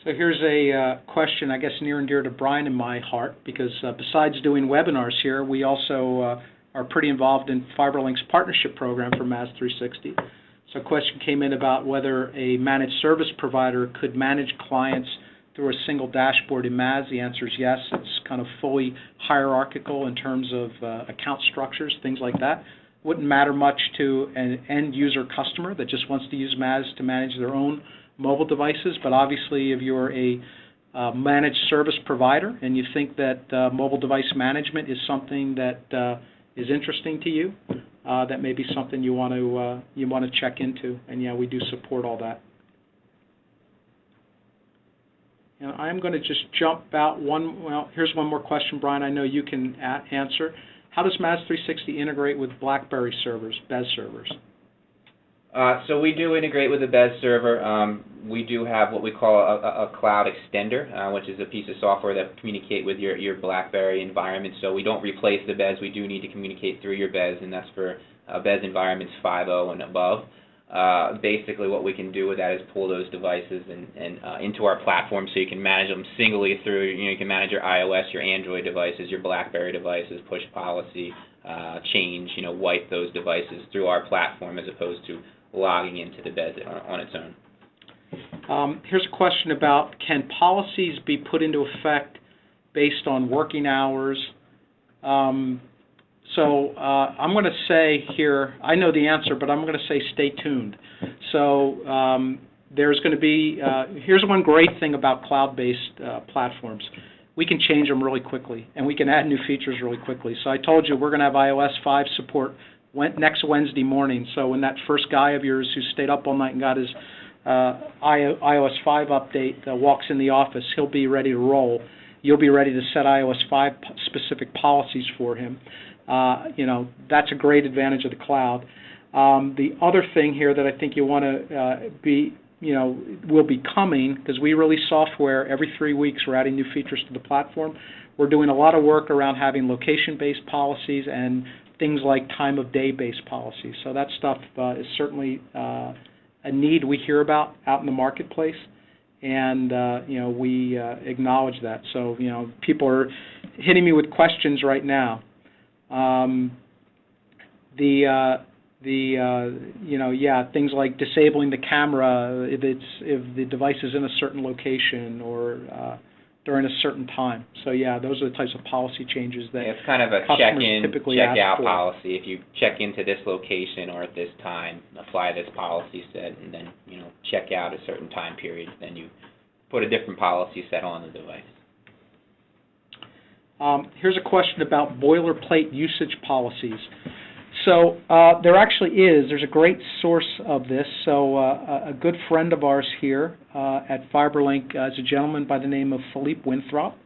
So here's a question, I guess, near and dear to Brian and my heart, because besides doing webinars here, we also are pretty involved in FiberLink's partnership program for MAZ 360. So a question came in about whether a managed service provider could manage clients through a single dashboard in MAZ. The answer is yes. It's kind of fully hierarchical in terms of account structures, things like that. Wouldn't matter much to an end user customer that just wants to use MAZ to manage their own mobile devices, but obviously if you're a managed service provider and you think that mobile device management is something that is interesting to you, that may be something you want to check into, and yeah, we do support all that. And I'm going to just jump out here's one more question, Brian, I know you can answer. How does MAZ 360 integrate with BlackBerry servers, BES servers? So we do integrate with the BES server. We do have what we call a cloud extender, which is a piece of software that communicate with your BlackBerry environment. So we don't replace the BES. We do need to communicate through your BES, and that's for BES environments 5.0 and above. Basically, what we can do with that is pull those devices and into our platform, so you can manage them singly through. You can manage your iOS, your Android devices, your BlackBerry devices, push policy, change, wipe those devices through our platform as opposed to logging into the BES on its own. Here's a question about, can policies be put into effect based on working hours? So I'm going to say here, I know the answer, but I'm going to say stay tuned. So there's going to be, here's one great thing about cloud-based platforms. We can change them really quickly, and we can add new features really quickly. So I told you we're going to have iOS 5 support next Wednesday morning. So when that first guy of yours who stayed up all night and got his iOS 5 update walks in the office, he'll be ready to roll. You'll be ready to set iOS 5 specific policies for him. That's a great advantage of the cloud. The other thing here that I think you want to will be coming, because we release software every 3 weeks. We're adding new features to the platform. We're doing a lot of work around having location-based policies and things like time-of-day-based policies. So that stuff is certainly a need we hear about out in the marketplace, and we acknowledge that. So people are hitting me with questions right now. Things like disabling the camera if the device is in a certain location or during a certain time. So yeah, those are the types of policy changes that it's kind of a check-in, check-out policy. If you check into this location or at this time, apply this policy set, and then check out a certain time period, then you put a different policy set on the device. Here's a question about boilerplate usage policies. So there actually is. There's a great source of this. So a good friend of ours here at FiberLink is a gentleman by the name of Philippe Winthrop.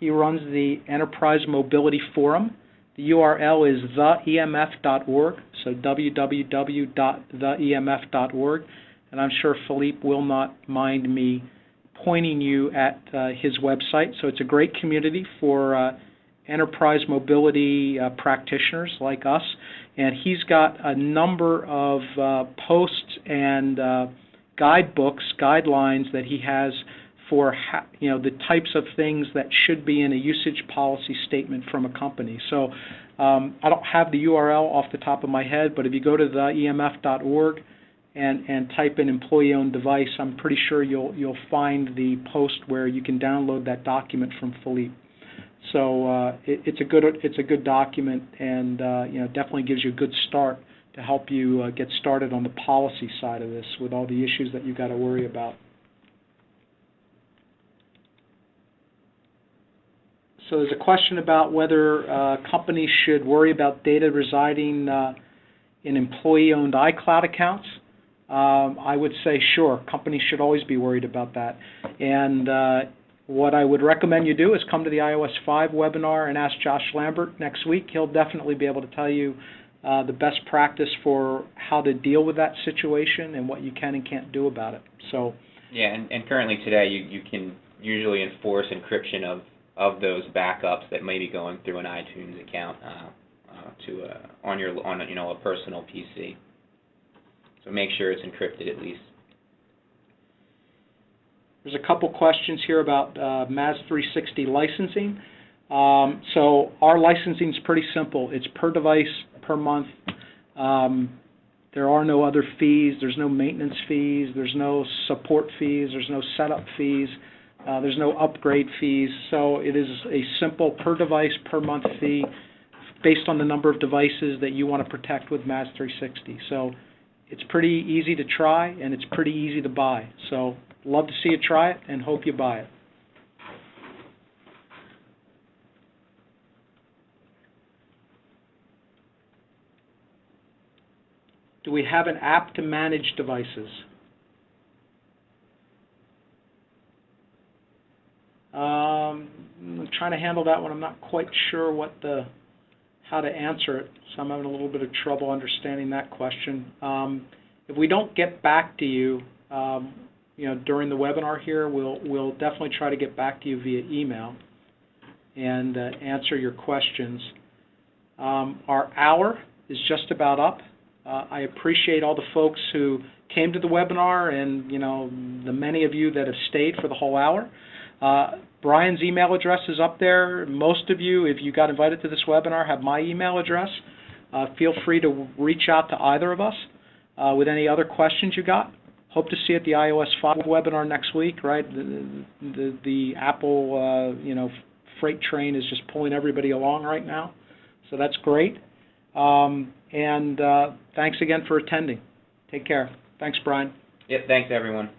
He runs the Enterprise Mobility Forum. The URL is theemf.org, so www.theemf.org. And I'm sure Philippe will not mind me pointing you at his website. So it's a great community for enterprise mobility practitioners like us, and he's got a number of posts and guidebooks, guidelines that he has for the types of things that should be in a usage policy statement from a company. So I don't have the URL off the top of my head, but if you go to theemf.org and type in employee-owned device, I'm pretty sure you'll find the post where you can download that document from Philippe. So it's a good document, and definitely gives you a good start to help you get started on the policy side of this with all the issues that you've got to worry about. So there's a question about whether companies should worry about data residing in employee-owned iCloud accounts. I would say sure, companies should always be worried about that. And what I would recommend you do is come to the iOS 5 webinar and ask Josh Lambert next week. He'll definitely be able to tell you the best practice for how to deal with that situation and what you can and can't do about it. So yeah, and currently today you can usually enforce encryption of those backups that may be going through an iTunes account on a personal PC. So make sure it's encrypted at least. There's a couple questions here about MAZ 360 licensing. So our licensing is pretty simple. It's per device, per month. There are no other fees. There's no maintenance fees. There's no support fees. There's no setup fees. There's no upgrade fees. So it is a simple per device, per month fee based on the number of devices that you want to protect with MAZ 360. So it's pretty easy to try, and it's pretty easy to buy. So love to see you try it and hope you buy it. Do we have an app to manage devices? I'm trying to handle that one. I'm not quite sure how to answer it, so I'm having a little bit of trouble understanding that question. If we don't get back to you, during the webinar here, we'll definitely try to get back to you via email and answer your questions. Our hour is just about up. I appreciate all the folks who came to the webinar and, the many of you that have stayed for the whole hour. Brian's email address is up there. Most of you, if you got invited to this webinar, have my email address. Feel free to reach out to either of us with any other questions you got. Hope to see you at the iOS 5 webinar next week, right? The Apple, freight train is just pulling everybody along right now. So that's great. And thanks again for attending. Take care. Thanks, Brian. Yep, thanks, everyone.